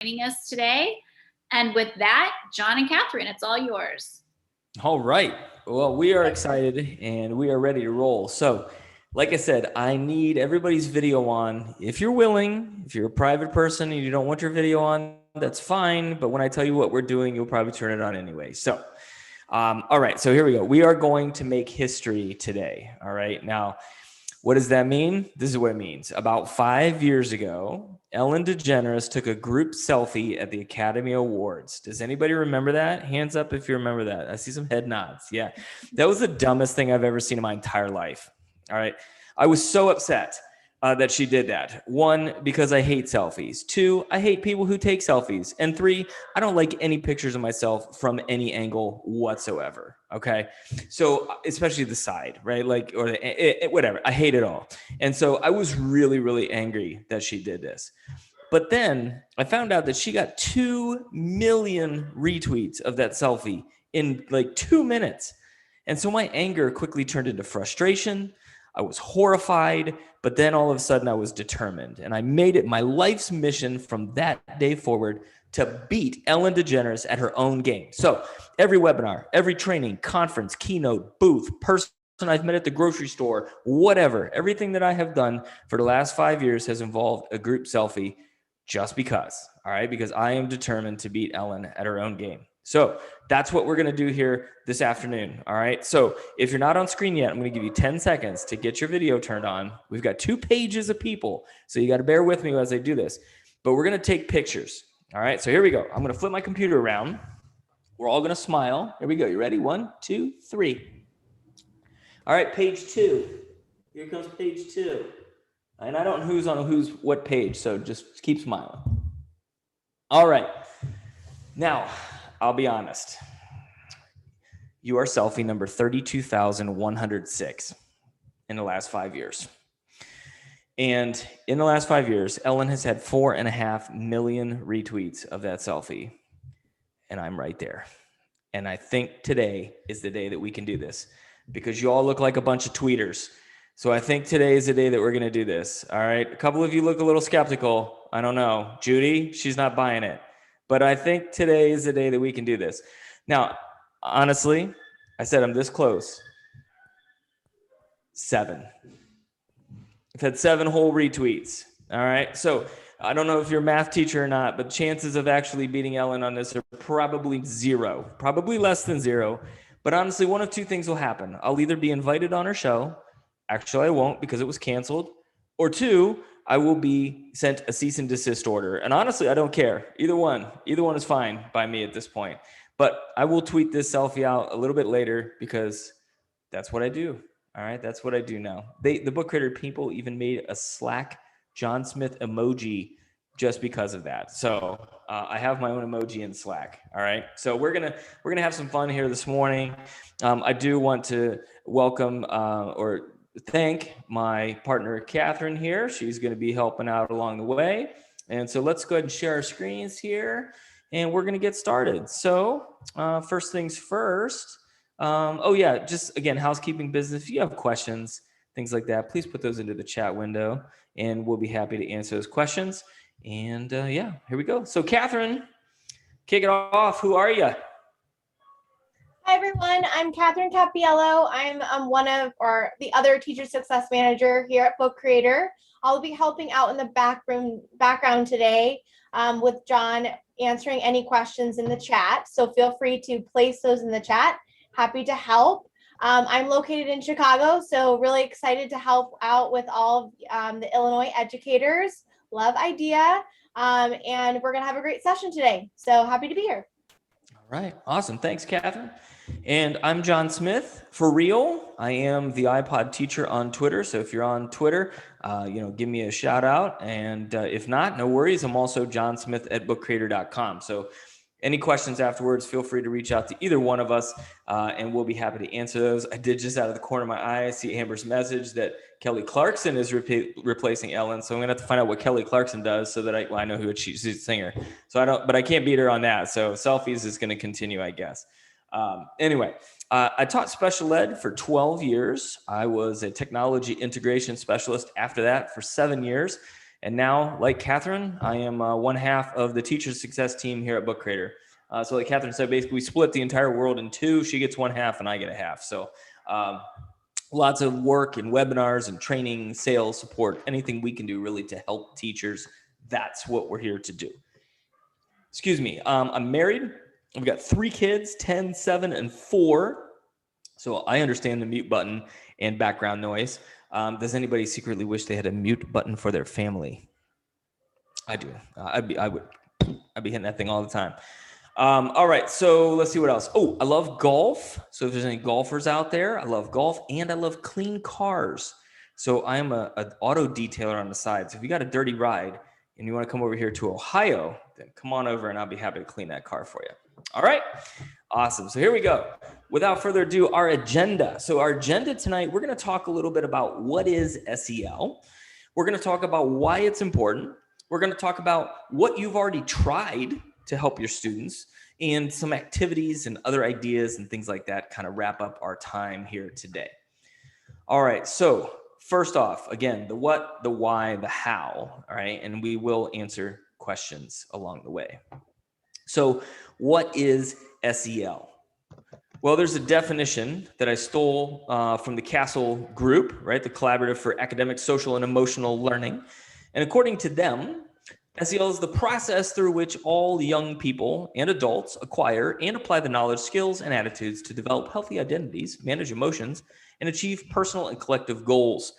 joining us today. And with that, John and Catherine, it's all yours. All right. Well, we are excited and we are ready to roll. So, like I said, I need everybody's video on. If you're willing, if you're a private person and you don't want your video on, that's fine. But when I tell you what we're doing, you'll probably turn it on anyway. So, all right. So here we go. We are going to make history today. All right. Now, what does that mean? This is what it means. About 5 years ago, Ellen DeGeneres took a group selfie at the Academy Awards. Does anybody remember that? Hands up if you remember that. I see some head nods. Yeah. That was the dumbest thing I've ever seen in my entire life. All right. I was so upset that she did that. 1, because I hate selfies. 2, I hate people who take selfies. And 3, I don't like any pictures of myself from any angle whatsoever. Okay. So especially the side, right? Like, or whatever. I hate it all. And so I was really, really angry that she did this. But then I found out that she got 2 million retweets of that selfie in like 2 minutes. And so my anger quickly turned into frustration. I was horrified, but then all of a sudden I was determined. And I made it my life's mission from that day forward to beat Ellen DeGeneres at her own game. So every webinar, every training, conference, keynote, booth, person I've met at the grocery store, whatever, everything that I have done for the last 5 years has involved a group selfie just because, all right? Because I am determined to beat Ellen at her own game. So that's what we're going to do here this afternoon. All right. So if you're not on screen yet, I'm going to give you 10 seconds to get your video turned on. We've got 2 pages of people, so you got to bear with me as I do this, but we're going to take pictures. All right. So here we go. I'm going to flip my computer around. We're all going to smile. Here we go. You ready? 1, 2, 3. All right. Page 2. Here comes page 2. And I don't know who's on what page, so just keep smiling. All right. Now, I'll be honest. You are selfie number 32,106 in the last 5 years. And in the last 5 years, Ellen has had 4.5 million retweets of that selfie. And I'm right there. And I think today is the day that we can do this because you all look like a bunch of tweeters. So I think today is the day that we're going to do this. All right. A couple of you look a little skeptical. I don't know. Judy, she's not buying it. But I think today is the day that we can do this. Now, honestly, I said I'm this close. 7. I've had 7 whole retweets. All right. So I don't know if you're a math teacher or not, but chances of actually beating Ellen on this are probably 0, probably less than 0. But honestly, one of 2 things will happen. I'll either be invited on her show. Actually, I won't because it was canceled. Or 2, I will be sent a cease and desist order. And honestly, I don't care. Either one is fine by me at this point. But I will tweet this selfie out a little bit later because that's what I do. All right, that's what I do now. The Book Creator people even made a Slack John Smith emoji just because of that. So I have my own emoji in Slack. All right, so we're gonna have some fun here this morning. I do want to welcome or thank my partner, Catherine here. She's going to be helping out along the way. And so let's go ahead and share our screens here and we're going to get started. So first things first. Just again, housekeeping business. If you have questions, things like that, please put those into the chat window and we'll be happy to answer those questions. And here we go. So Catherine, kick it off. Who are you? Hi, everyone. I'm Catherine Capiello. I'm the other teacher success manager here at Book Creator. I'll be helping out in the background today with John answering any questions in the chat. So feel free to place those in the chat. Happy to help. I'm located in Chicago, so really excited to help out with all of the Illinois educators. Love IDEA. And we're going to have a great session today. So happy to be here. All right. Awesome. Thanks, Catherine. And I'm John Smith, for real. I am the iPod teacher on Twitter. So if you're on Twitter, give me a shout out. And if not, no worries. I'm also John Smith at bookcreator.com. So any questions afterwards, feel free to reach out to either one of us and we'll be happy to answer those. I did just out of the corner of my eye see Amber's message that Kelly Clarkson is replacing Ellen. So I'm going to have to find out what Kelly Clarkson does so that I know who she's a singer. But I can't beat her on that. So selfies is going to continue, I guess. Anyway, I taught special ed for 12 years. I was a technology integration specialist after that for 7 years. And now, like Catherine, I am one half of the teacher success team here at Book Creator. So like Catherine said, basically we split the entire world in two. She gets one half and I get a half. So lots of work and webinars and training, sales, support, anything we can do really to help teachers. That's what we're here to do. Excuse me. I'm married. I've got 3 kids, 10, 7, and 4. So I understand the mute button and background noise. Does anybody secretly wish they had a mute button for their family? I do. I'd be hitting that thing all the time. All right, so let's see what else. Oh, I love golf. So if there's any golfers out there, I love golf and I love clean cars. So I am an auto detailer on the side. So if you got a dirty ride and you want to come over here to Ohio, then come on over and I'll be happy to clean that car for you. All right, awesome. So here we go. Without further ado, our agenda. So our agenda tonight, we're going to talk a little bit about what is SEL. We're going to talk about why it's important. We're going to talk about what you've already tried to help your students and some activities and other ideas and things like that kind of wrap up our time here today. All right, so first off, again, the what, the why, the how, all right? And we will answer questions along the way. So what is SEL? Well, there's a definition that I stole from the Castle Group, right? The Collaborative for Academic, Social, and Emotional Learning. And according to them, SEL is the process through which all young people and adults acquire and apply the knowledge, skills, and attitudes to develop healthy identities, manage emotions, and achieve personal and collective goals.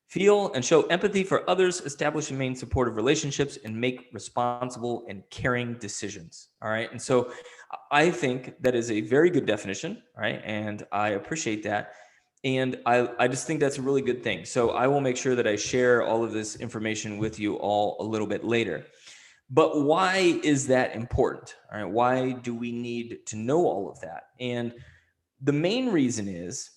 Feel and show empathy for others, establish and maintain supportive relationships, and make responsible and caring decisions. All right. And so I think that is a very good definition. Right. And I appreciate that. And I just think that's a really good thing. So I will make sure that I share all of this information with you all a little bit later. But why is that important? All right. Why do we need to know all of that? And the main reason is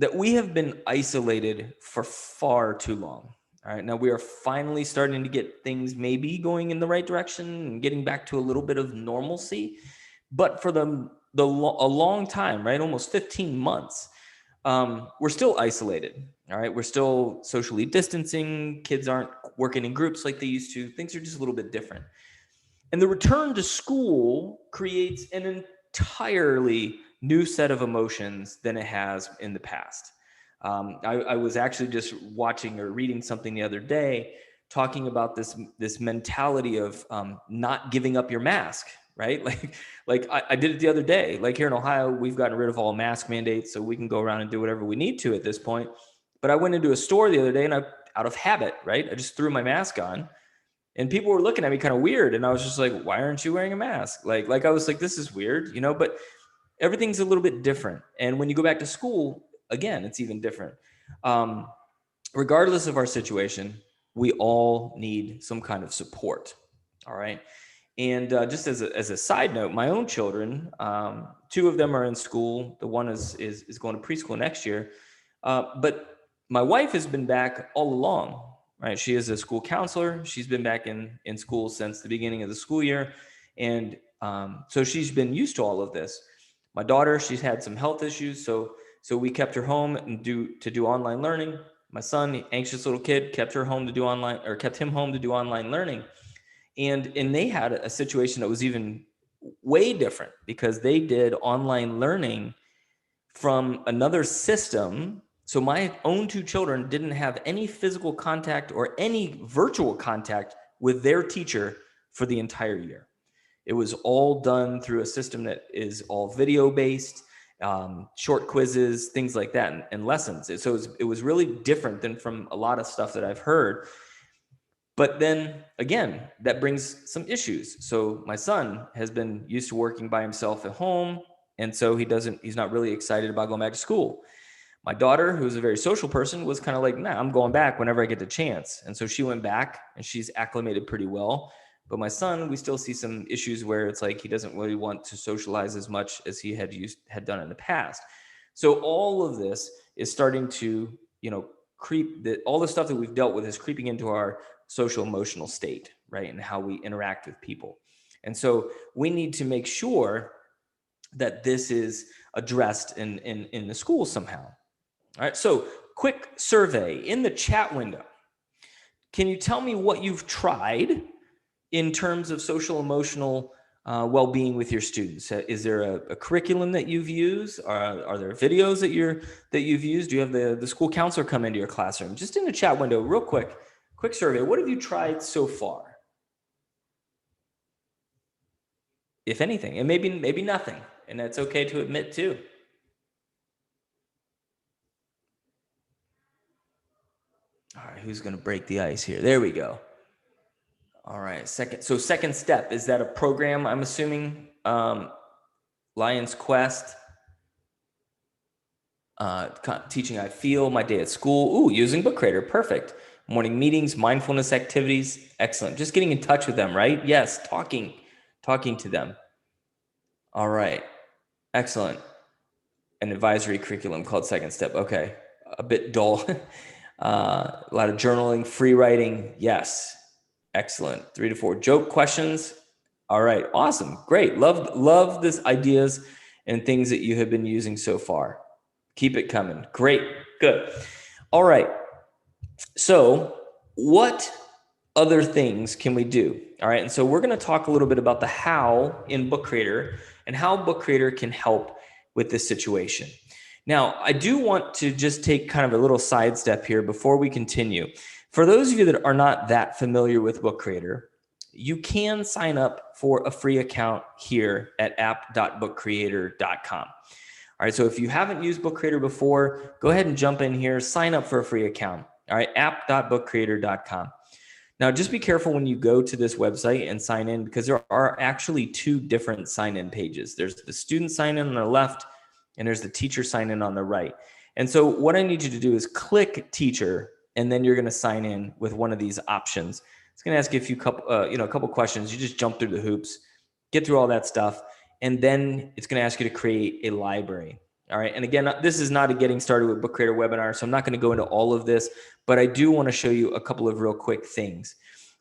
that we have been isolated for far too long. All right. Now we are finally starting to get things maybe going in the right direction and getting back to a little bit of normalcy. But for a long time, right, almost 15 months, we're still isolated. All right. We're still socially distancing. Kids aren't working in groups like they used to. Things are just a little bit different. And the return to school creates an entirely new set of emotions than it has in the past. I was actually just watching or reading something the other day talking about this mentality of not giving up your mask, right? Like I did it the other day. Like here in Ohio, we've gotten rid of all mask mandates, so we can go around and do whatever we need to at this point. But I went into a store the other day and out of habit, right? I just threw my mask on. And people were looking at me kind of weird. And I was just like, why aren't you wearing a mask? Like I was like, this is weird, but everything's a little bit different. And when you go back to school, again, it's even different. Regardless of our situation, we all need some kind of support. All right. And just as a side note, my own children, 2 of them are in school. The one is going to preschool next year. But my wife has been back all along. Right. She is a school counselor. She's been back in school since the beginning of the school year. And so she's been used to all of this. My daughter, she's had some health issues. So we kept her home and do online learning. My son, the anxious little kid, kept him home to do online learning. And they had a situation that was even way different because they did online learning from another system. So my own 2 children didn't have any physical contact or any virtual contact with their teacher for the entire year. It was all done through a system that is all video based, short quizzes, things like that, and lessons. So it was really different than from a lot of stuff that I've heard. But then again, that brings some issues. So my son has been used to working by himself at home. And so he's not really excited about going back to school. My daughter, who's a very social person, was kind of like, nah, I'm going back whenever I get the chance. And so she went back and she's acclimated pretty well. But my son, we still see some issues where it's like he doesn't really want to socialize as much as he had done in the past. So all of this is starting to, all the stuff that we've dealt with is creeping into our social emotional state, right? And how we interact with people. And so we need to make sure that this is addressed in the school somehow. All right, so quick survey in the chat window. can you tell me what you've tried in terms of social emotional well-being with your students? Is there a curriculum that you've used? Are there videos that you've used? Do you have the school counselor come into your classroom? Just in the chat window, real quick survey. What have you tried so far? If anything, and maybe nothing, and that's okay to admit too. All right, who's going to break the ice here? There we go. All right, second step, is that a program, I'm assuming? Lion's Quest, teaching I feel, my day at school. Ooh, using Book Creator, perfect. Morning meetings, mindfulness activities, excellent. Just getting in touch with them, right? Yes, talking to them. All right, excellent. An advisory curriculum called Second Step. Okay, a bit dull. A lot of journaling, free writing. Yes, excellent. 3 to 4 joke questions. All right, awesome, great. Love this ideas and things that you have been using so far. Keep it coming. Great, good. All right. So what other things can we do? All right, and so we're going to talk a little bit about the how in Book Creator and how Book Creator can help with this situation. Now, I do want to just take kind of a little sidestep here before we continue. For those of you that are not that familiar with Book Creator, you can sign up for a free account here at app.bookcreator.com. All right, so if you haven't used Book Creator before, go ahead and jump in here, sign up for a free account. All right, app.bookcreator.com. Now, just be careful when you go to this website and sign in, because there are actually 2 different sign-in pages. There's the student sign-in on the left, and there's the teacher sign-in on the right. And so what I need you to do is click teacher, and then you're going to sign in with one of these options. It's going to ask you a couple questions. You just jump through the hoops, get through all that stuff, and then it's going to ask you to create a library. All right. And again, this is not a getting started with Book Creator webinar, so I'm not going to go into all of this, but I do want to show you a couple of real quick things.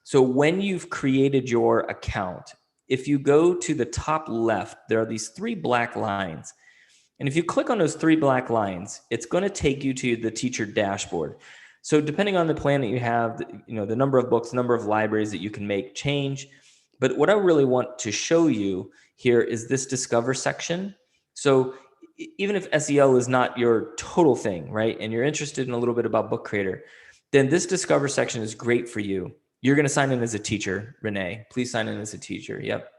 So when you've created your account, if you go to the top left, there are these 3 black lines. And if you click on those 3 black lines, it's going to take you to the teacher dashboard. So depending on the plan that you have, the number of books, number of libraries that you can make change. But what I really want to show you here is this discover section. So even if SEL is not your total thing, right, and you're interested in a little bit about Book Creator, then this discover section is great for you. You're going to sign in as a teacher, Renee. Please sign in as a teacher. Yep.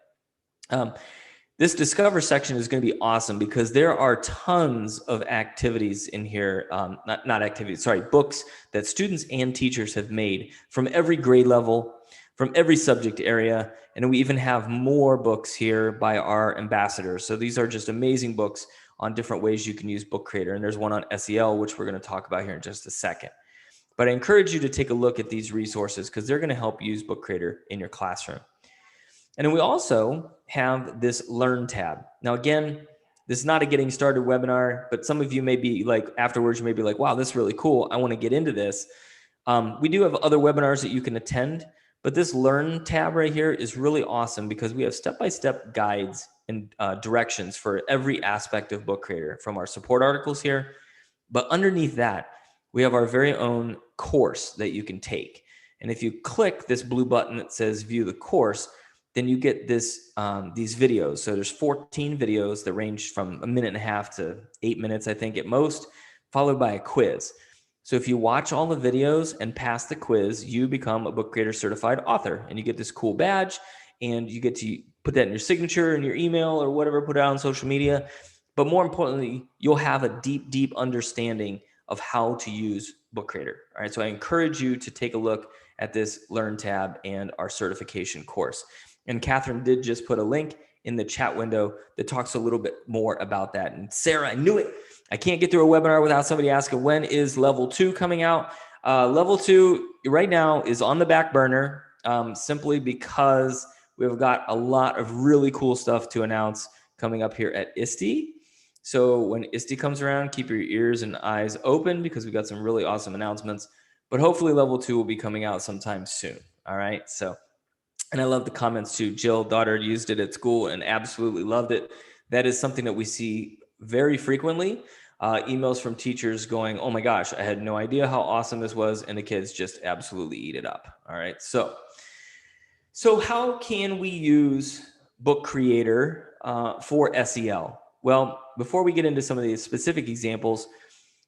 This discover section is going to be awesome because there are tons of activities in here, not activities, sorry, books that students and teachers have made from every grade level, from every subject area. And we even have more books here by our ambassadors. So these are just amazing books on different ways you can use Book Creator. And there's one on SEL, which we're going to talk about here in just a second. But I encourage you to take a look at these resources because they're going to help use Book Creator in your classroom. And then we also have this Learn tab. Now, again, this is not a getting started webinar, but some of you may be like, afterwards, you may be like, wow, this is really cool. I want to get into this. We do have other webinars that you can attend, but this Learn tab right here is really awesome because we have step-by-step guides and directions for every aspect of Book Creator, from our support articles here. But underneath that, we have our very own course that you can take. And if you click this blue button that says view the course, then you get this these videos. So there's 14 videos that range from 1.5 minutes to 8 minutes, I think, at most, followed by a quiz. So if you watch all the videos and pass the quiz, you become a Book Creator certified author, and you get this cool badge, and you get to put that in your signature, in your email, or whatever, put it out on social media. But more importantly, you'll have a deep, deep understanding of how to use Book Creator. All right, so I encourage you to take a look at this Learn tab and our certification course. And Catherine did just put a link in the chat window that talks a little bit more about that. And Sarah, I knew it. I can't get through a webinar without somebody asking, when is level 2 coming out? Level 2 right now is on the back burner simply because we've got a lot of really cool stuff to announce coming up here at ISTE. So when ISTE comes around, keep your ears and eyes open because we've got some really awesome announcements. But hopefully level 2 will be coming out sometime soon. All right. So, and I love the comments too. Jill, daughter, used it at school and absolutely loved it. That is something that we see very frequently. emails from teachers going, oh my gosh, I had no idea how awesome this was. And the kids just absolutely eat it up. All right. So how can we use Book Creator for SEL? Well, before we get into some of these specific examples,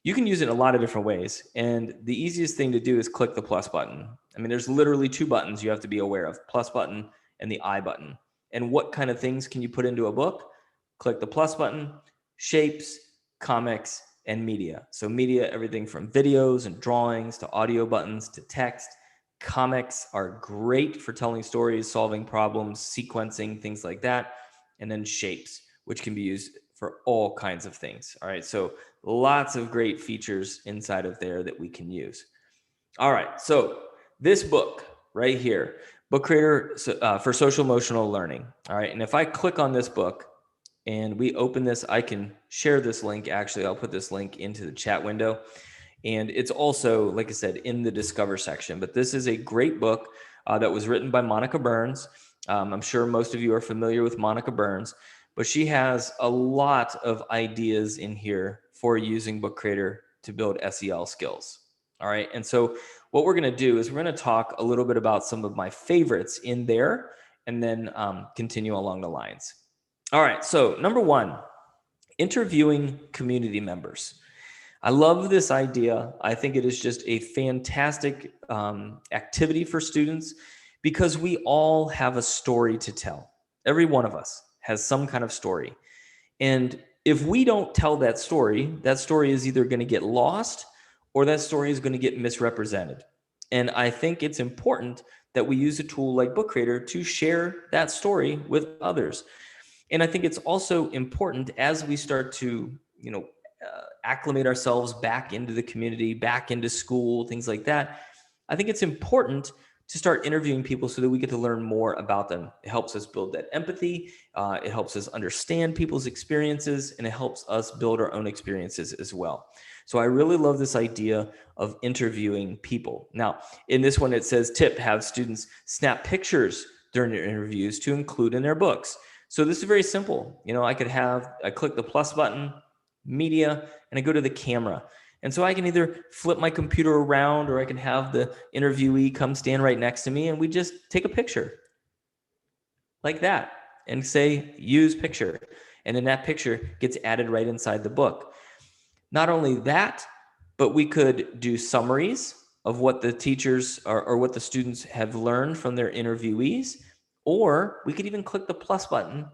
you can use it in a lot of different ways. And the easiest thing to do is click the plus button. I mean, there's literally two buttons you have to be aware of, plus button and the I button. And what kind of things can you put into a book? Click the plus button, shapes, comics, and media. So media, everything from videos and drawings to audio buttons to text. Comics are great for telling stories, solving problems, sequencing, things like that. And then shapes, which can be used for all kinds of things. All right. So lots of great features inside of there that we can use. All right. So this book right here, Book Creator for Social Emotional Learning. All right. And if I click on this book and we open this, I can share this link. Actually, I'll put this link into the chat window. And it's also, like I said, in the Discover section. But this is a great book that was written by Monica Burns. I'm sure most of you are familiar with Monica Burns, but she has a lot of ideas in here for using Book Creator to build SEL skills. All right. And so what we're going to do is we're going to talk a little bit about some of my favorites in there and then continue along the lines. All right. So number one, interviewing community members. I love this idea. I think it is just a fantastic activity for students because we all have a story to tell. Every one of us has some kind of story. And if we don't tell that story is either going to get lost or that story is going to get misrepresented. And I think it's important that we use a tool like Book Creator to share that story with others. And I think it's also important as we start to, acclimate ourselves back into the community, back into school, things like that. I think it's important to start interviewing people so that we get to learn more about them. It helps us build that empathy. It helps us understand people's experiences, and it helps us build our own experiences as well. So I really love this idea of interviewing people. Now, in this one, it says tip, have students snap pictures during their interviews to include in their books. So this is very simple. I click the plus button, media, and I go to the camera. And so I can either flip my computer around or I can have the interviewee come stand right next to me and we just take a picture like that and say, use picture. And then that picture gets added right inside the book. Not only that, but we could do summaries of what the teachers or what the students have learned from their interviewees, or we could even click the plus button,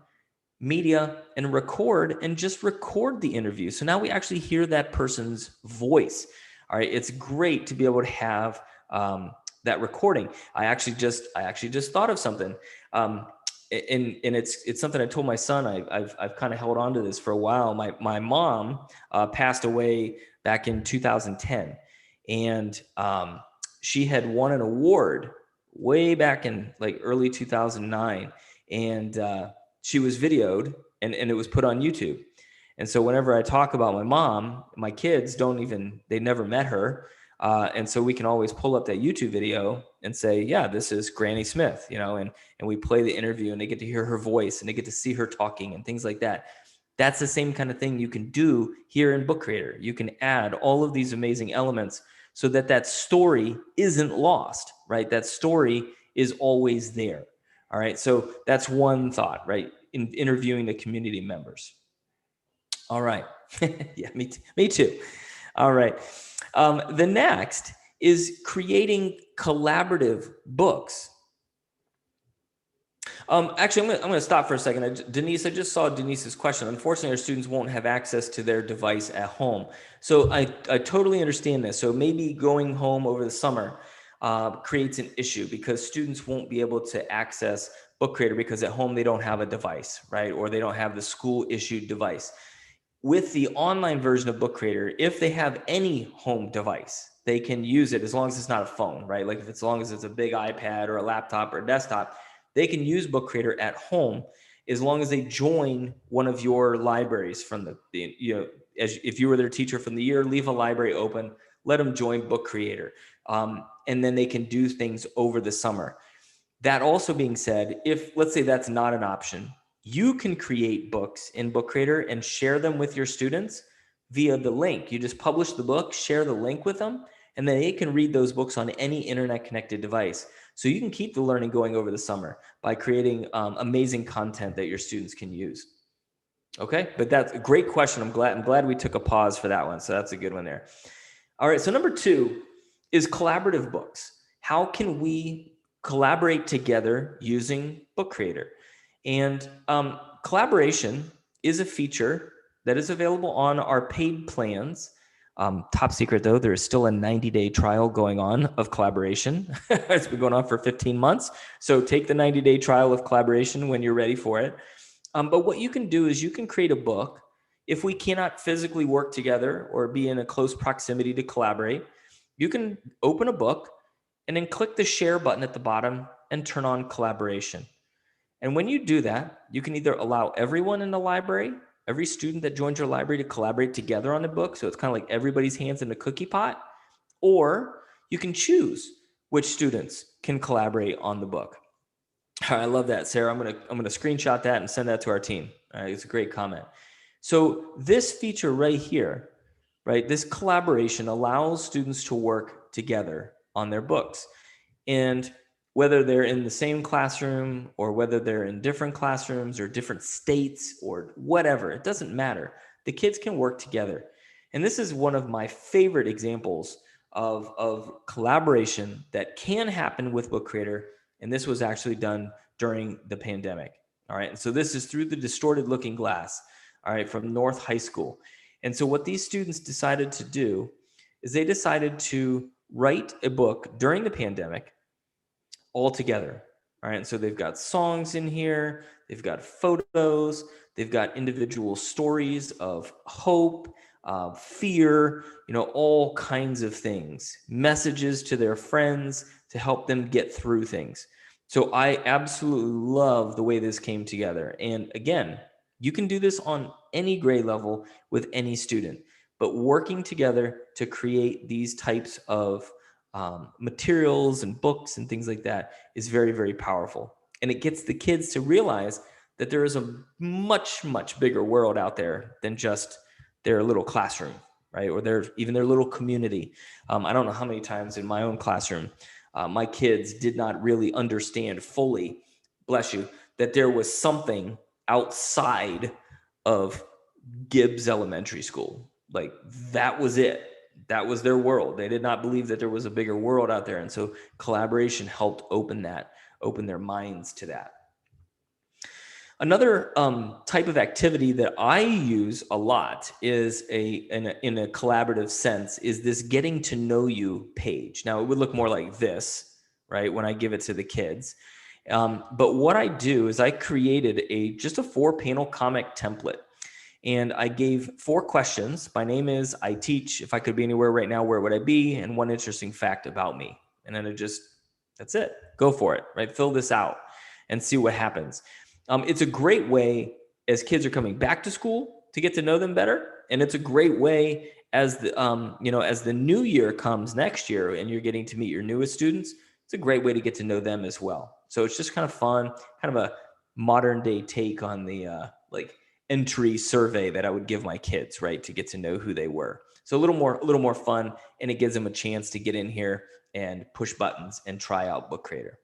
media, and record, and just record the interview. So now we actually hear that person's voice. All right. It's great to be able to have that recording. I actually just thought of something. And it's something I told my son. I've kind of held on to this for a while. My mom passed away back in 2010, and she had won an award way back in like early 2009, and she was videoed and it was put on YouTube. And so whenever I talk about my mom, my kids they never met her. And so we can always pull up that YouTube video and say, yeah, this is Granny Smith, and we play the interview and they get to hear her voice and they get to see her talking and things like that. That's the same kind of thing you can do here in Book Creator. You can add all of these amazing elements so that story isn't lost, right? That story is always there. All right. So that's one thought, right? In interviewing the community members. All right. Yeah, me too. All right. The next is creating collaborative books. Actually, I'm going to stop for a second. Denise, I just saw Denise's question. Unfortunately, our students won't have access to their device at home. So I totally understand this. So maybe going home over the summer creates an issue because students won't be able to access Book Creator because at home they don't have a device, right? Or they don't have the school issued device. With the online version of Book Creator, if they have any home device, they can use it as long as it's not a phone, right? Like as long as it's a big iPad or a laptop or a desktop, they can use Book Creator at home as long as they join one of your libraries from if you were their teacher from the year, leave a library open, let them join Book Creator. And then they can do things over the summer. That also being said, if let's say that's not an option, you can create books in Book Creator and share them with your students via the link. You just publish the book, share the link with them, and then they can read those books on any internet connected device. So you can keep the learning going over the summer by creating amazing content that your students can use. Okay, but that's a great question. I'm glad we took a pause for that one. So that's a good one there. All right, so number 2 is collaborative books. How can we collaborate together using Book Creator? And collaboration is a feature that is available on our paid plans. Top secret though, there is still a 90-day trial going on of collaboration. It's been going on for 15 months. So take the 90-day trial of collaboration when you're ready for it. But what you can do is you can create a book. If we cannot physically work together or be in a close proximity to collaborate, you can open a book and then click the share button at the bottom and turn on collaboration. And when you do that, you can either allow everyone in the library, every student that joins your library, to collaborate together on the book. So it's kind of like everybody's hands in the cookie pot, or you can choose which students can collaborate on the book. All right, I love that, Sarah. I'm gonna screenshot that and send that to our team. All right, it's a great comment. So this feature right here, right, this collaboration allows students to work together on their books. And whether they're in the same classroom or whether they're in different classrooms or different states or whatever, it doesn't matter. The kids can work together. And this is one of my favorite examples of collaboration that can happen with Book Creator. And this was actually done during the pandemic. All right. And so this is through the Distorted Looking Glass, all right, from North High School. And so what these students decided to do is they decided to write a book during the pandemic all together. All right. And so they've got songs in here, they've got photos, they've got individual stories of hope, fear, all kinds of things, messages to their friends to help them get through things. So I absolutely love the way this came together. And again, you can do this on any grade level with any student, but working together to create these types of materials and books and things like that is very, very powerful. And it gets the kids to realize that there is a much, much bigger world out there than just their little classroom, right? Or even their little community. I don't know how many times in my own classroom, my kids did not really understand fully, bless you, that there was something outside of Gibbs Elementary School. Like that was it. That was their world. They did not believe that there was a bigger world out there. And so collaboration helped open their minds to that. Another type of activity that I use a lot is in a collaborative sense is this getting to know you page. Now it would look more like this, right, when I give it to the kids. But what I do is I created just a 4-panel comic template. And I gave 4 questions. My name is, I teach, if I could be anywhere right now, where would I be? And one interesting fact about me. And then that's it. Go for it, right? Fill this out and see what happens. It's a great way as kids are coming back to school to get to know them better. And it's a great way as the new year comes next year and you're getting to meet your newest students. It's a great way to get to know them as well. So it's just kind of fun, kind of a modern day take on the entry survey that I would give my kids, right, to get to know who they were. So a little more fun, and it gives them a chance to get in here and push buttons and try out Book Creator.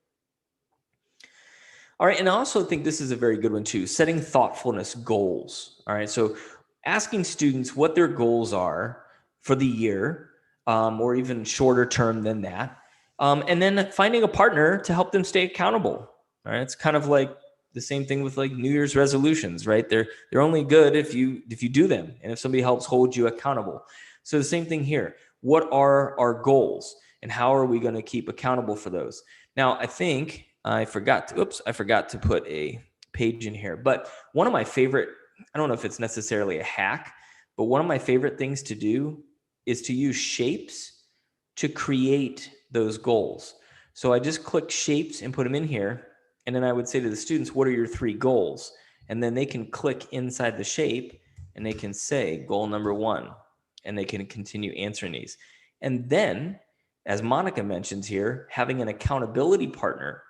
All right, and I also think this is a very good one too, setting thoughtfulness goals. All right, so asking students what their goals are for the year, or even shorter term than that, and then finding a partner to help them stay accountable. All right, it's kind of like the same thing with like New Year's resolutions, right? They're only good if you do them and if somebody helps hold you accountable. So the same thing here. What are our goals and how are we going to keep accountable for those? Now, I think I forgot to put a page in here, but one of my favorite, I don't know if it's necessarily a hack, but one of my favorite things to do is to use shapes to create those goals. So I just click shapes and put them in here. And then I would say to the students, what are your 3 goals? And then they can click inside the shape and they can say goal number 1, and they can continue answering these. And then, as Monica mentions here, having an accountability partner.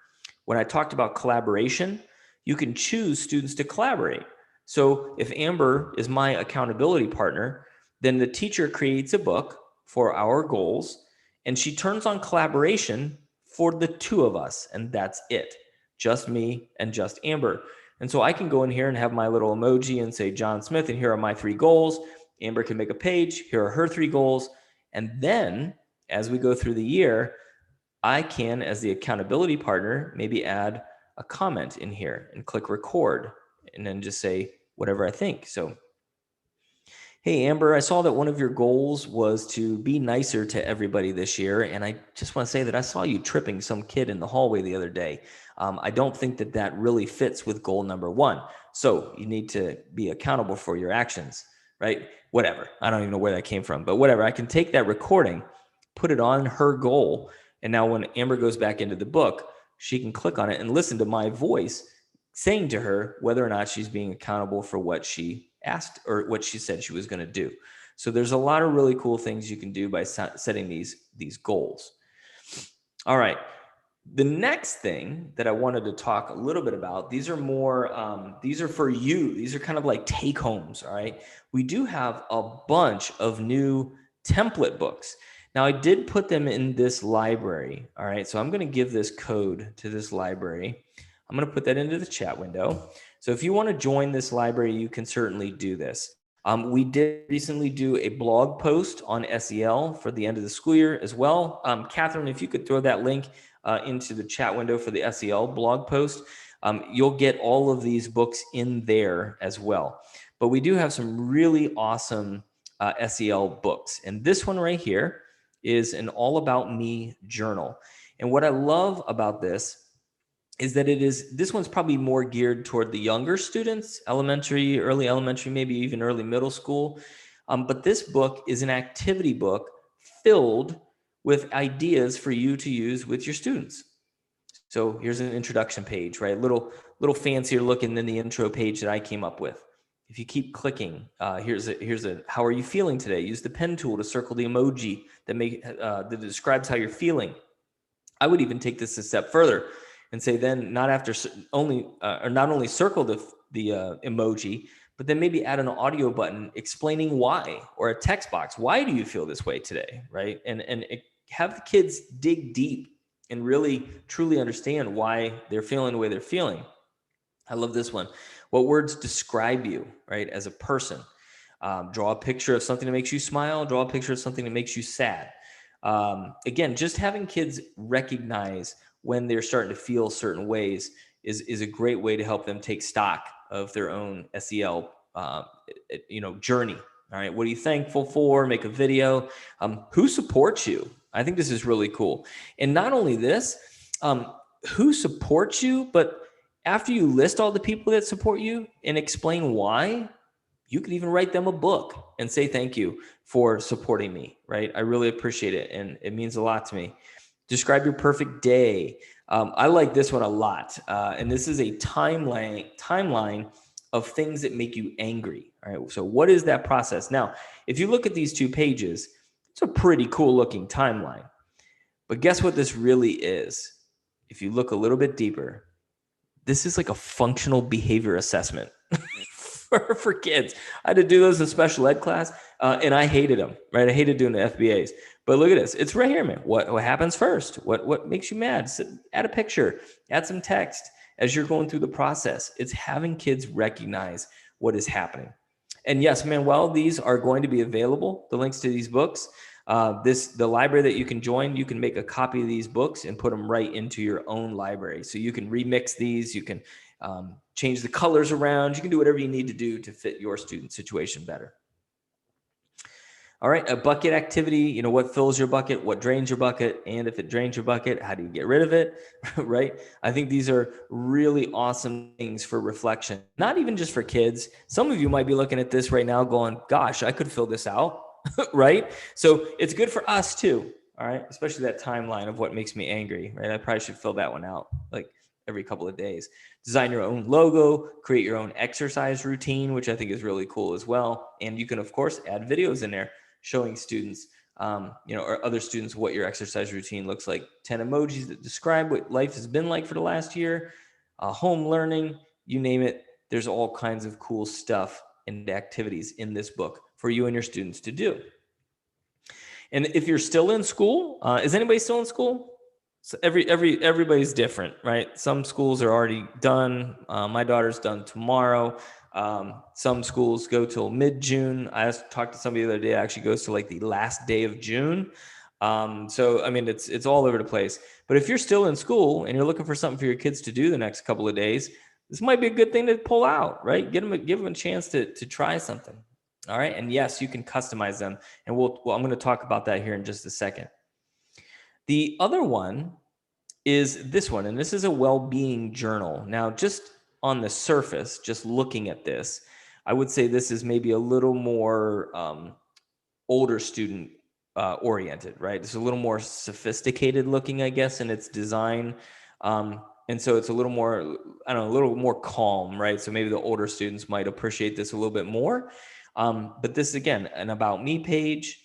When I talked about collaboration, you can choose students to collaborate. So if Amber is my accountability partner, Then the teacher creates a book for our goals, and she turns on collaboration for the two of us, and that's it. Just me and just Amber. And so I can go in here and have my little emoji and say John Smith, and here are my 3 goals. Amber can make a page. Here are her 3 goals. And then as we go through the year, I can, as the accountability partner, maybe add a comment in here and click record and then just say whatever I think. So, hey, Amber, I saw that one of your goals was to be nicer to everybody this year. And I just want to say that I saw you tripping some kid in the hallway the other day. I don't think that that really fits with goal number 1. So you need to be accountable for your actions, right? Whatever. I don't even know where that came from, but whatever. I can take that recording, put it on her goal. And now when Amber goes back into the book, she can click on it and listen to my voice saying to her whether or not she's being accountable for what she asked or what she said she was going to do. So there's a lot of really cool things you can do by setting these goals. All right. The next thing that I wanted to talk a little bit about, these are more, these are for you. These are kind of like take homes. All right. We do have a bunch of new template books. Now I did put them in this library. All right. So I'm going to give this code to this library. I'm going to put that into the chat window. So if you want to join this library, you can certainly do this. We did recently do a blog post on SEL for the end of the school year as well. Catherine, if you could throw that link into the chat window for the SEL blog post, you'll get all of these books in there as well. But we do have some really awesome SEL books. And this one right here is an All About Me journal. And what I love about this is that this one's probably more geared toward the younger students, elementary, early elementary, maybe even early middle school. But this book is an activity book filled with ideas for you to use with your students. So here's an introduction page, right? Little fancier looking than the intro page that I came up with. If you keep clicking, here's a how are you feeling today? Use the pen tool to circle the emoji that describes how you're feeling. I would even take this a step further and say then not only circle the emoji, but then maybe add an audio button explaining why, or a text box. Why do you feel this way today, right? And have the kids dig deep and really truly understand why they're feeling the way they're feeling. I love this one. What words describe you, right, as a person? Draw a picture of something that makes you smile. Draw a picture of something that makes you sad. Again, just having kids recognize when they're starting to feel certain ways is a great way to help them take stock of their own SEL, journey. All right. What are you thankful for? Make a video. Who supports you? I think this is really cool. And not only this, who supports you, but after you list all the people that support you and explain why, you could even write them a book and say thank you for supporting me, right? I really appreciate it, and it means a lot to me. Describe your perfect day. I like this one a lot, and this is a timeline of things that make you angry. All right, so what is that process? Now, if you look at these 2 pages, it's a pretty cool looking timeline. But guess what this really is? If you look a little bit deeper, this is like a functional behavior assessment. For kids. I had to do those in special ed class, and I hated them, right? I hated doing the FBAs. But look at this. It's right here, man. What happens first? What makes you mad? Add a picture, add some text as you're going through the process. It's having kids recognize what is happening. And yes, Manuel, these are going to be available, the links to these books. The library that you can join, you can make a copy of these books and put them right into your own library. So you can remix these, you can change the colors around. You can do whatever you need to do to fit your student situation better. All right, a bucket activity, what fills your bucket, what drains your bucket, and if it drains your bucket, how do you get rid of it, right? I think these are really awesome things for reflection, not even just for kids. Some of you might be looking at this right now going, gosh, I could fill this out, right? So it's good for us too, all right? Especially that timeline of what makes me angry, right? I probably should fill that one out like every couple of days. Design your own logo, create your own exercise routine, which I think is really cool as well. And you can, of course, add videos in there showing students, or other students what your exercise routine looks like. 10 emojis that describe what life has been like for the last year, home learning, you name it. There's all kinds of cool stuff and activities in this book for you and your students to do. And if you're still in school, is anybody still in school? So everybody's different, right? Some schools are already done. My daughter's done tomorrow. Some schools go till mid-June. I talked to somebody the other day, actually goes to like the last day of June. So I mean, it's all over the place. But if you're still in school and you're looking for something for your kids to do the next couple of days, this might be a good thing to pull out, right? Give them a chance to try something. All right. And yes, you can customize them. And I'm going to talk about that here in just a second. The other one is this one, and this is a well-being journal. Now, just on the surface, just looking at this, I would say this is maybe a little more older student oriented, right? It's a little more sophisticated looking, I guess, in its design. And so it's a little more, I don't know, a little more calm, right? So maybe the older students might appreciate this a little bit more. But this, again, an About Me page,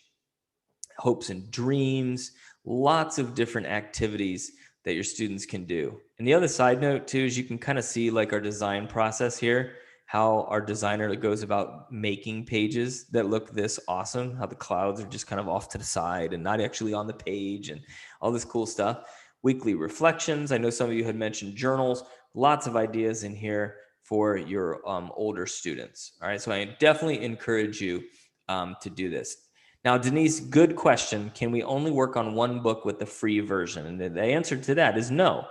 hopes and dreams, lots of different activities that your students can do. And the other side note too, is you can kind of see like our design process here, how our designer goes about making pages that look this awesome, how the clouds are just kind of off to the side and not actually on the page and all this cool stuff. Weekly reflections. I know some of you had mentioned journals, lots of ideas in here for your older students. All right, so I definitely encourage you to do this. Now, Denise, good question. Can we only work on one book with the free version? And the answer to that is no.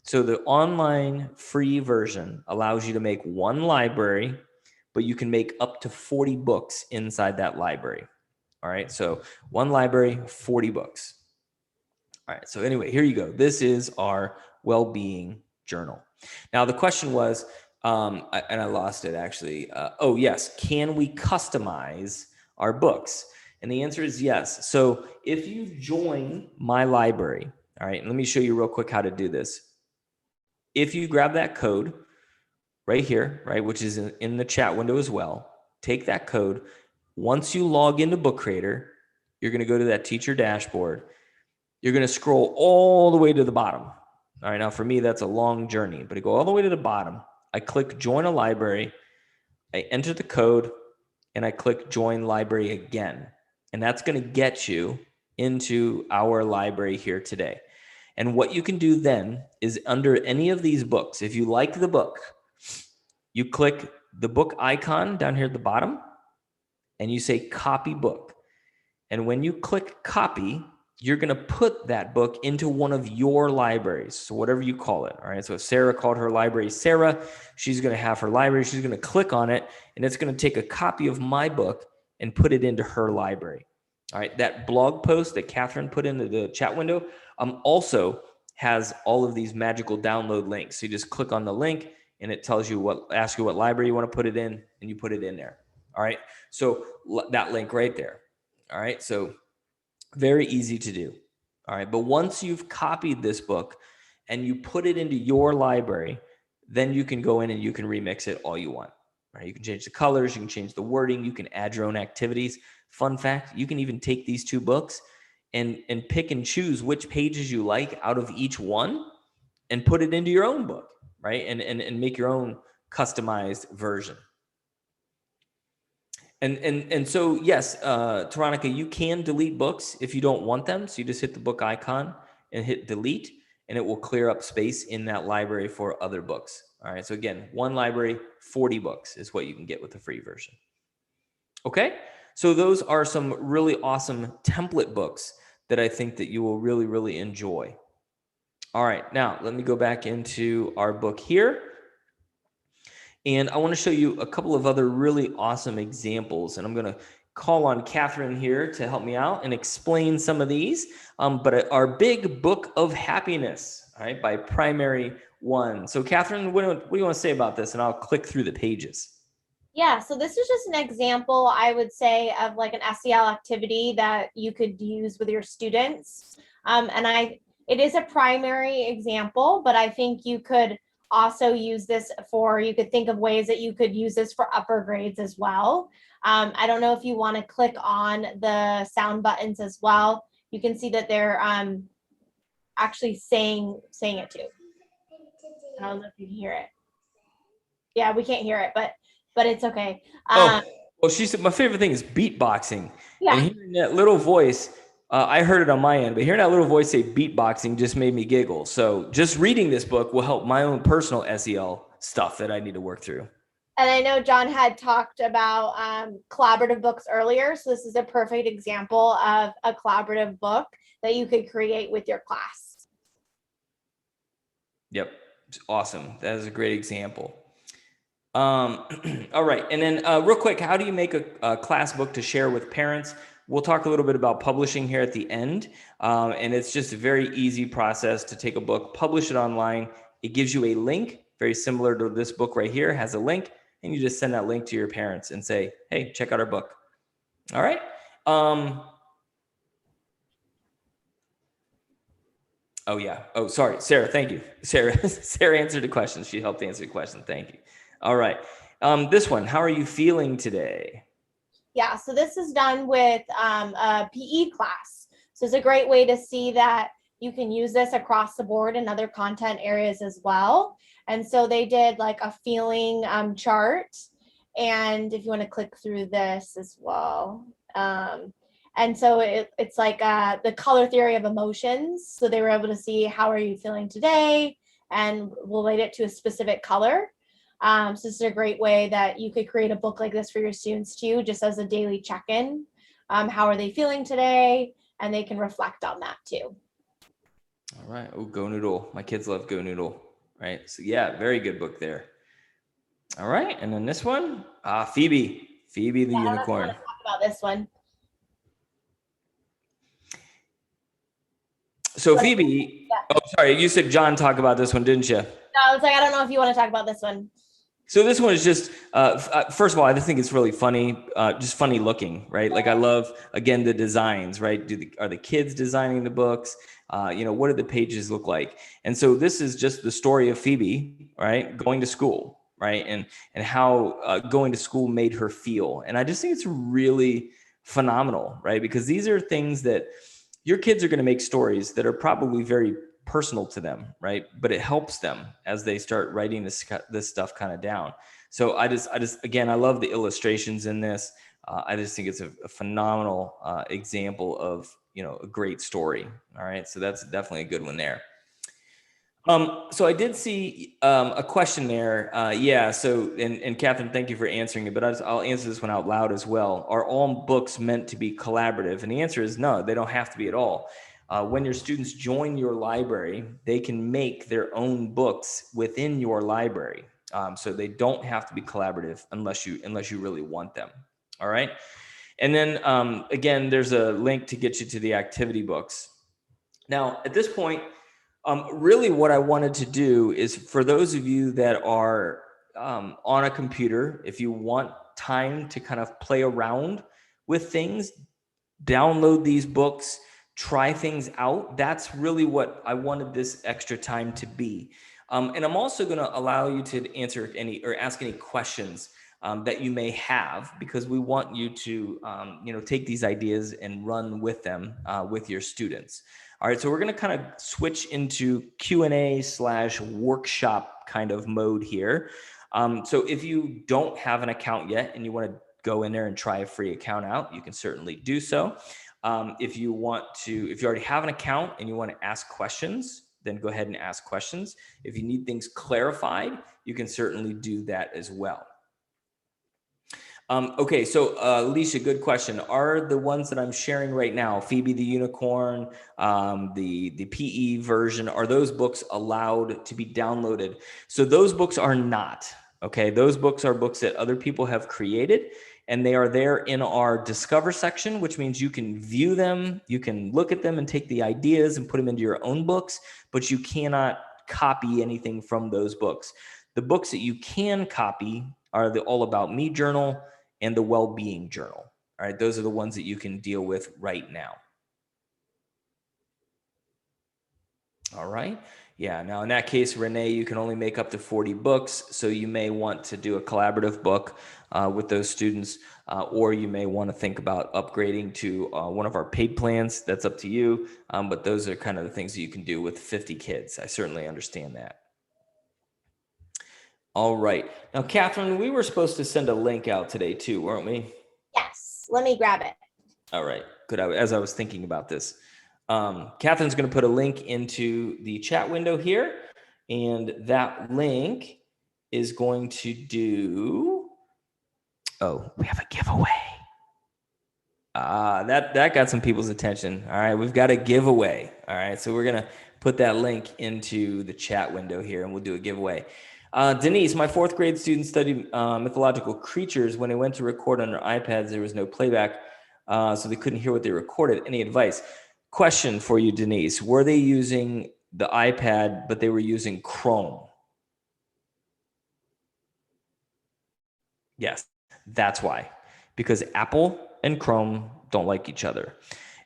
So the online free version allows you to make one library, but you can make up to 40 books inside that library. All right, so one library, 40 books. All right, so anyway, here you go. This is our well-being journal. Now, the question was, and I lost it actually. Oh, yes, can we customize our books? And the answer is yes. So if you join my library, all right, and let me show you real quick how to do this. If you grab that code right here, right, which is in the chat window as well, take that code. Once you log into Book Creator, you're going to go to that teacher dashboard. You're going to scroll all the way to the bottom. All right, now for me, that's a long journey, but I go all the way to the bottom. I click Join a Library. I enter the code, and I click Join Library again. And that's going to get you into our library here today. And what you can do then is under any of these books, if you like the book, you click the book icon down here at the bottom, and you say Copy Book. And when you click Copy, you're going to put that book into one of your libraries. So whatever you call it. All right. So if Sarah called her library Sarah, she's going to have her library. She's going to click on it, and it's going to take a copy of my book and put it into her library. All right. That blog post that Catherine put into the chat window also has all of these magical download links. So you just click on the link, and it tells you asks you what library you want to put it in, and you put it in there. All right. So that link right there. All right. So very easy to do. All right. But once you've copied this book and you put it into your library, then you can go in and you can remix it all you want. All right. You can change the colors, you can change the wording, you can add your own activities. Fun fact, you can even take these two books and pick and choose which pages you like out of each one and put it into your own book, right? And make your own customized version. And so, yes, Taronica, you can delete books if you don't want them. So you just hit the book icon and hit delete, and it will clear up space in that library for other books. All right. So again, one library, 40 books is what you can get with the free version. Okay. So those are some really awesome template books that I think that you will really, really enjoy. All right. Now, let me go back into our book here. And I want to show you a couple of other really awesome examples. And I'm going to call on Catherine here to help me out and explain some of these. But our big book of happiness, all right, by Primary One. So Catherine, what do you want to say about this? And I'll click through the pages. Yeah, so this is just an example, I would say, of like an SEL activity that you could use with your students. It is a primary example, but I think you could also use this you could think of ways that you could use this for upper grades as well. I don't know if you want to click on the sound buttons as well. You can see that they're actually saying it too. I don't know if you can hear it. Yeah, we can't hear it, but it's okay. Well, she said my favorite thing is beatboxing, and Yeah. hearing that little voice. I heard it on my end, but hearing that little voice say beatboxing just made me giggle. So just reading this book will help my own personal SEL stuff that I need to work through. And I know John had talked about collaborative books earlier. So this is a perfect example of a collaborative book that you could create with your class. Yep. It's awesome. That is a great example. All right. And then real quick, how do you make a class book to share with parents? We'll talk a little bit about publishing here at the end. And it's just a very easy process to take a book, publish it online. It gives you a link, very similar to this book right here, has a link, and you just send that link to your parents and say, hey, check out our book. All right. Oh yeah. Oh, sorry, Sarah. Thank you, Sarah. Sarah answered the question. She helped answer the question. Thank you. All right. This one. How are you feeling today? Yeah, so this is done with a PE class. So it's a great way to see that you can use this across the board in other content areas as well. And so they did like a feeling chart. And if you want to click through this as well. And so it's like the color theory of emotions. So they were able to see how are you feeling today and relate it to a specific color. So this is a great way that you could create a book like this for your students too, just as a daily check-in. How are they feeling today? And they can reflect on that too. All right. Oh, Go Noodle. My kids love Go Noodle. Right. So yeah, very good book there. All right. And then this one, Phoebe. Phoebe the I don't know if you unicorn. want to talk about this one. So Phoebe, Yeah. oh, sorry, you said John talk about this one, didn't you? No, I was like, I don't know if you want to talk about this one. So this one is just, first of all, I just think it's really funny, just funny looking, right? Like I love, again, the designs, right? Are the kids designing the books? What do the pages look like? And so this is just the story of Phoebe, right? Going to school, right? And how going to school made her feel. And I just think it's really phenomenal, right? Because these are things that your kids are going to make stories that are probably very personal to them, right? But it helps them as they start writing this stuff kind of down. So I just again, I love the illustrations in this. I just think it's a phenomenal example of a great story. All right, so that's definitely a good one there. So I did see a question there. Yeah. So and Catherine, thank you for answering it. But I'll answer this one out loud as well. Are all books meant to be collaborative? And the answer is no. They don't have to be at all. When your students join your library, they can make their own books within your library. So they don't have to be collaborative unless you really want them. All right. And then again, there's a link to get you to the activity books. Now, at this point, really what I wanted to do is for those of you that are on a computer, if you want time to kind of play around with things, download these books, try things out. That's really what I wanted this extra time to be. And I'm also going to allow you to answer any or ask any questions that you may have, because we want you to, take these ideas and run with them with your students. All right, so we're going to kind of switch into Q&A/workshop kind of mode here. So if you don't have an account yet and you want to go in there and try a free account out, you can certainly do so. If you already have an account and you want to ask questions, then go ahead and ask questions. If you need things clarified, you can certainly do that as well. Okay, so Alicia, good question. Are the ones that I'm sharing right now, Phoebe the Unicorn, the PE version, are those books allowed to be downloaded? So those books are not. Okay, those books are books that other people have created, and they are there in our Discover section, which means you can view them, you can look at them and take the ideas and put them into your own books, but you cannot copy anything from those books. The books that you can copy are the All About Me journal and the WellBeing Journal. All right, those are the ones that you can deal with right now. All right. Yeah. Now, in that case, Renee, you can only make up to 40 books. So you may want to do a collaborative book with those students, or you may want to think about upgrading to one of our paid plans. That's up to you. But those are kind of the things that you can do with 50 kids. I certainly understand that. All right. Now, Catherine, we were supposed to send a link out today too, weren't we? Yes, let me grab it. All right, good. As I was thinking about this, Catherine's going to put a link into the chat window here, and that link is going to do, oh, we have a giveaway. That got some people's attention. All right, we've got a giveaway. All right, so we're going to put that link into the chat window here, and we'll do a giveaway. Denise, my 4th grade student studied mythological creatures. When they went to record on their iPads, there was no playback, so they couldn't hear what they recorded. Any advice? Question for you, Denise. Were they using the iPad, but they were using Chrome? Yes, that's why. Because Apple and Chrome don't like each other.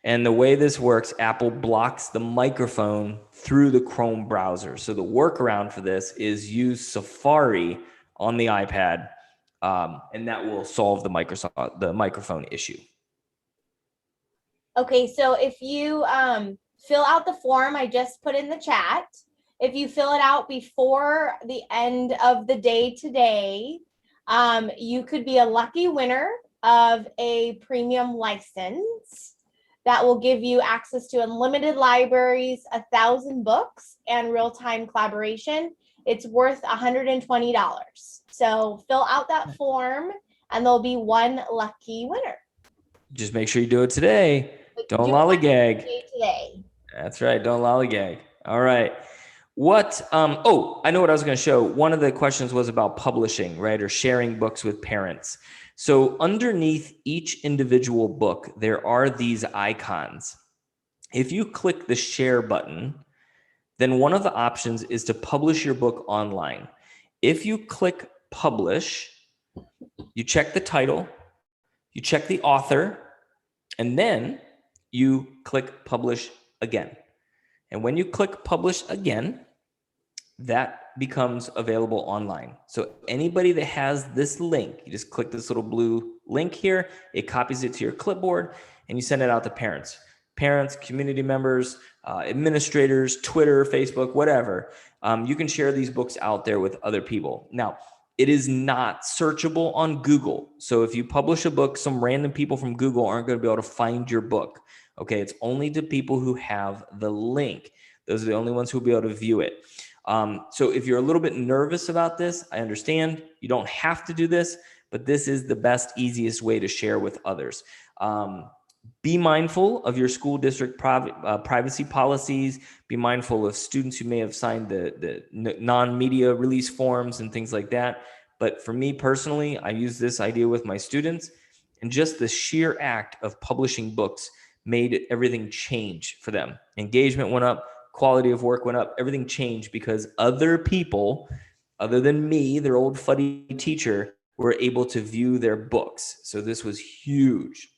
And the way this works, Apple blocks the microphone through the Chrome browser. So the workaround for this is use Safari on the iPad, and that will solve the microphone issue. Okay, so if you fill out the form I just put in the chat, if you fill it out before the end of the day today, you could be a lucky winner of a premium license that will give you access to unlimited libraries, 1,000 books, and real-time collaboration. It's worth $120. So fill out that form and there'll be one lucky winner. Just make sure you do it today. Don't lollygag. Today. That's right. Don't lollygag. All right. I know what I was going to show. One of the questions was about publishing, right? Or sharing books with parents. So underneath each individual book, there are these icons. If you click the share button, then one of the options is to publish your book online. If you click publish, you check the title, you check the author, and then you click publish again. And when you click publish again, that becomes available online. So anybody that has this link, you just click this little blue link here, it copies it to your clipboard, and you send it out to parents, community members, administrators, Twitter, Facebook, whatever. You can share these books out there with other people. Now, it is not searchable on Google. So if you publish a book, some random people from Google aren't going to be able to find your book. Okay, it's only to people who have the link. Those are the only ones who will be able to view it. So if you're a little bit nervous about this, I understand. You don't have to do this, but this is the best, easiest way to share with others. Be mindful of your school district privacy policies. Be mindful of students who may have signed the non-media release forms and things like that. But for me personally, I use this idea with my students, and just the sheer act of publishing books made everything change for them. Engagement went up, quality of work went up, everything changed because other people, other than me, their old fuddy teacher, were able to view their books. So this was huge.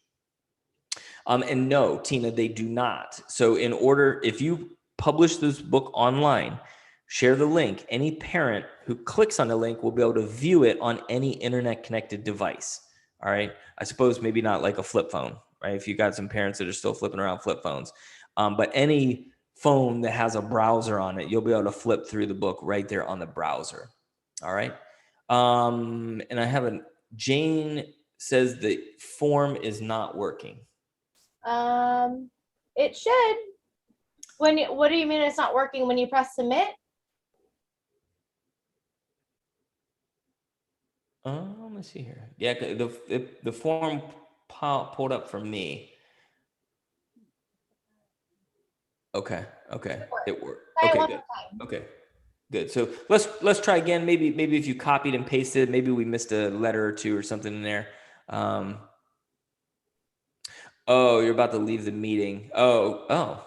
And no, Tina, they do not. So if you publish this book online, share the link, any parent who clicks on the link will be able to view it on any internet connected device. All right. I suppose maybe not like a flip phone, right? If you got some parents that are still flipping around flip phones, but any phone that has a browser on it, you'll be able to flip through the book right there on the browser. All right. And I have Jane says the form is not working. It should. What do you mean it's not working when you press submit? Let me see here. Yeah, the form pulled up for me. Okay. It worked. Okay, good. Okay, good. So let's try again. Maybe if you copied and pasted, maybe we missed a letter or two or something in there. Oh, you're about to leave the meeting. Oh.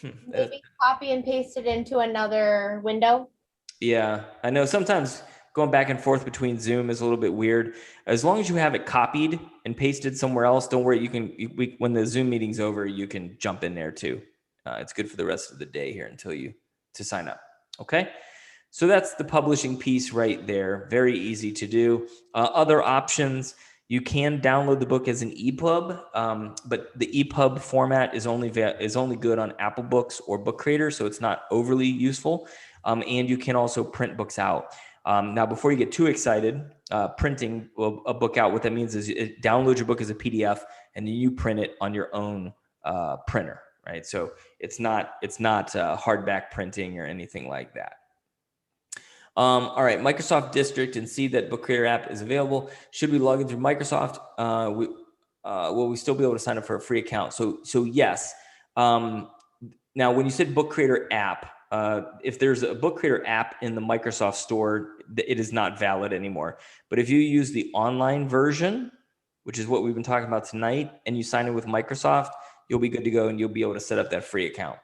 Maybe copy and paste it into another window. Yeah, I know sometimes going back and forth between Zoom is a little bit weird. As long as you have it copied and pasted somewhere else, don't worry. When the Zoom meeting's over, you can jump in there too. It's good for the rest of the day here to sign up. Okay. So that's the publishing piece right there. Very easy to do. Other options, you can download the book as an EPUB, but the EPUB format is only good on Apple Books or Book Creator, so it's not overly useful. and you can also print books out. Now, before you get too excited, printing a book out, what that means is it downloads your book as a PDF and then you print it on your own printer, right? So it's not hardback printing or anything like that. All right, Microsoft District, and see that Book Creator app is available. Should we log in through Microsoft? Will we still be able to sign up for a free account? So yes. Now, when you said Book Creator app, if there's a Book Creator app in the Microsoft Store, it is not valid anymore. But if you use the online version, which is what we've been talking about tonight, and you sign in with Microsoft, you'll be good to go and you'll be able to set up that free account.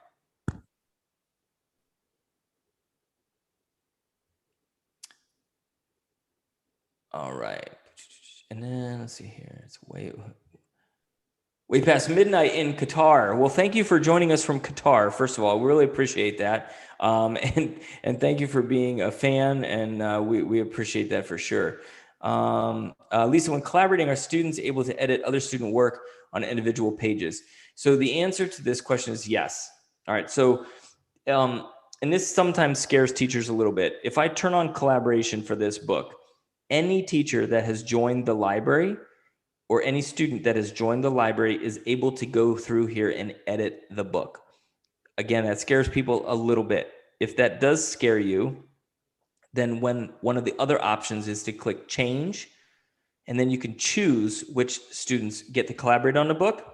All right. And then let's see here. It's way past midnight in Qatar. Well, thank you for joining us from Qatar. First of all, we really appreciate that. And thank you for being a fan. And we appreciate that for sure. Lisa, when collaborating, are students able to edit other student work on individual pages? So the answer to this question is yes. All right. So, and this sometimes scares teachers a little bit. If I turn on collaboration for this book, any teacher that has joined the library or any student that has joined the library is able to go through here and edit the book. Again, that scares people a little bit. If that does scare you, then one of the other options is to click change, and then you can choose which students get to collaborate on the book.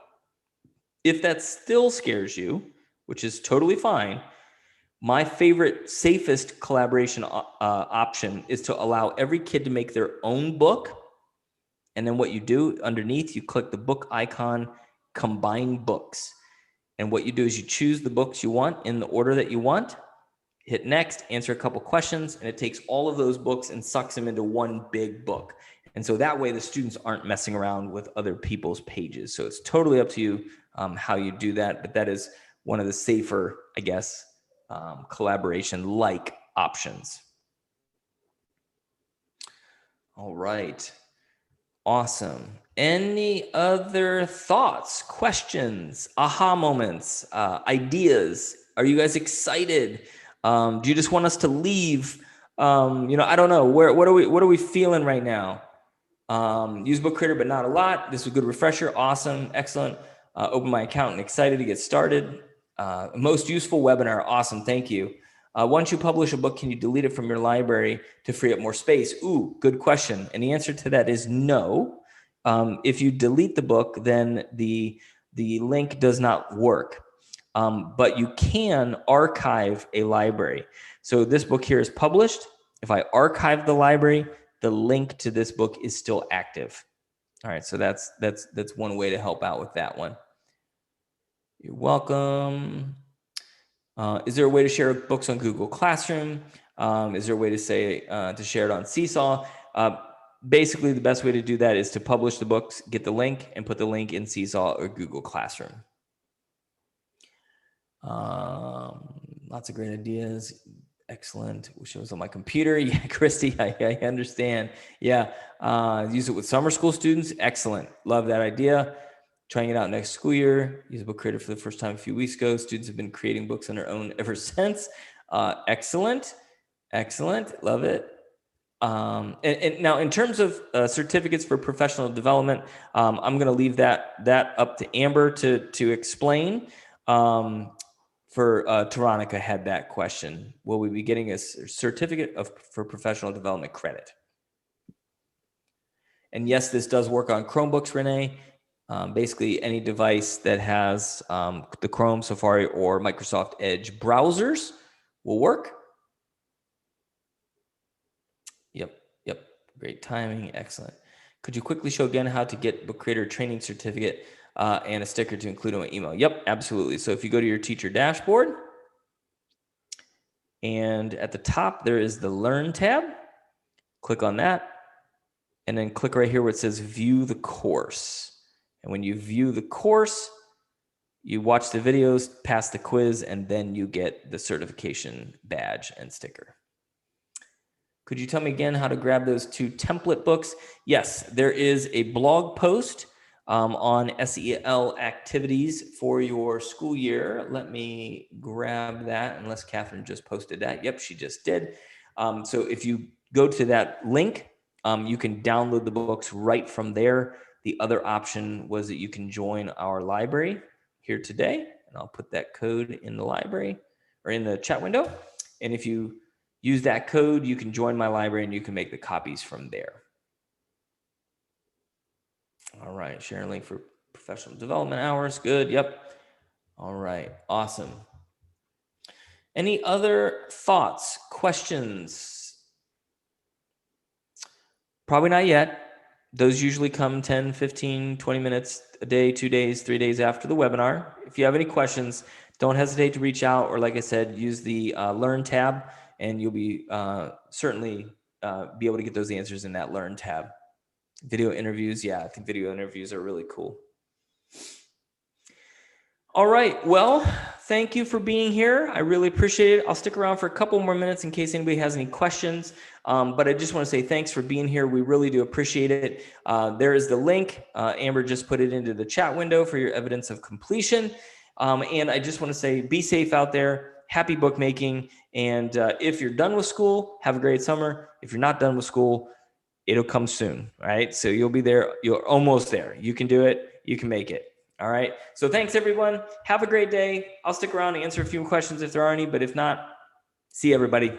If that still scares you, which is totally fine, my favorite, safest collaboration option is to allow every kid to make their own book. And then what you do underneath, you click the book icon, combine books. And what you do is you choose the books you want in the order that you want, hit next, answer a couple questions, and it takes all of those books and sucks them into one big book. And so that way the students aren't messing around with other people's pages. So it's totally up to you how you do that. But that is one of the safer, I guess, collaboration-like options. All right. Awesome. Any other thoughts, questions, aha moments, ideas? Are you guys excited? Do you just want us to leave? I don't know. What are we feeling right now? Use Book Creator, but not a lot. This was a good refresher. Awesome. Excellent. Open my account and excited to get started. Most useful webinar. Awesome. Thank you. Once you publish a book, can you delete it from your library to free up more space? Ooh, good question. And the answer to that is no. If you delete the book, then the link does not work. But you can archive a library. So this book here is published. If I archive the library, the link to this book is still active. All right, so that's one way to help out with that one. You're welcome. Is there a way to share books on Google Classroom? Is there a way to share it on Seesaw? Basically, the best way to do that is to publish the books, get the link, and put the link in Seesaw or Google Classroom. Lots of great ideas. Excellent. Wish it was on my computer. Yeah, Christy, I understand. Yeah, use it with summer school students. Excellent. Love that idea. Trying it out next school year. Use Book Creator for the first time a few weeks ago. Students have been creating books on their own ever since. Excellent. Excellent. Love it. And now in terms of certificates for professional development, I'm going to leave that up to Amber to explain. Veronica had that question. Will we be getting a certificate for professional development credit? And yes, this does work on Chromebooks, Renee. Basically, any device that has the Chrome, Safari, or Microsoft Edge browsers will work. Yep. Great timing. Excellent. Could you quickly show again how to get Book Creator training certificate and a sticker to include in my email? Yep, absolutely. So if you go to your teacher dashboard, and at the top there is the Learn tab. Click on that, and then click right here where it says View the Course. And when you view the course, you watch the videos, pass the quiz, and then you get the certification badge and sticker. Could you tell me again how to grab those 2 template books? Yes, there is a blog post on SEL activities for your school year. Let me grab that, unless Catherine just posted that. Yep, she just did. So if you go to that link, you can download the books right from there. The other option was that you can join our library here today, and I'll put that code in the library or in the chat window. And if you use that code, you can join my library and you can make the copies from there. All right, share a link for professional development hours. Good, yep. All right, awesome. Any other thoughts, questions? Probably not yet. Those usually come 10, 15, 20 minutes a day, 2 days, 3 days after the webinar. If you have any questions, don't hesitate to reach out, or like I said, use the Learn tab, and you'll be certainly be able to get those answers in that Learn tab. Video interviews, yeah, I think video interviews are really cool. All right, well, thank you for being here. I really appreciate it. I'll stick around for a couple more minutes in case anybody has any questions. But I just want to say thanks for being here. We really do appreciate it. There is the link. Amber just put it into the chat window for your evidence of completion. And I just want to say, be safe out there. Happy bookmaking. And if you're done with school, have a great summer. If you're not done with school, it'll come soon, right? So you'll be there. You're almost there. You can do it. You can make it. All right. So thanks, everyone. Have a great day. I'll stick around and answer a few questions if there are any, but if not, see everybody.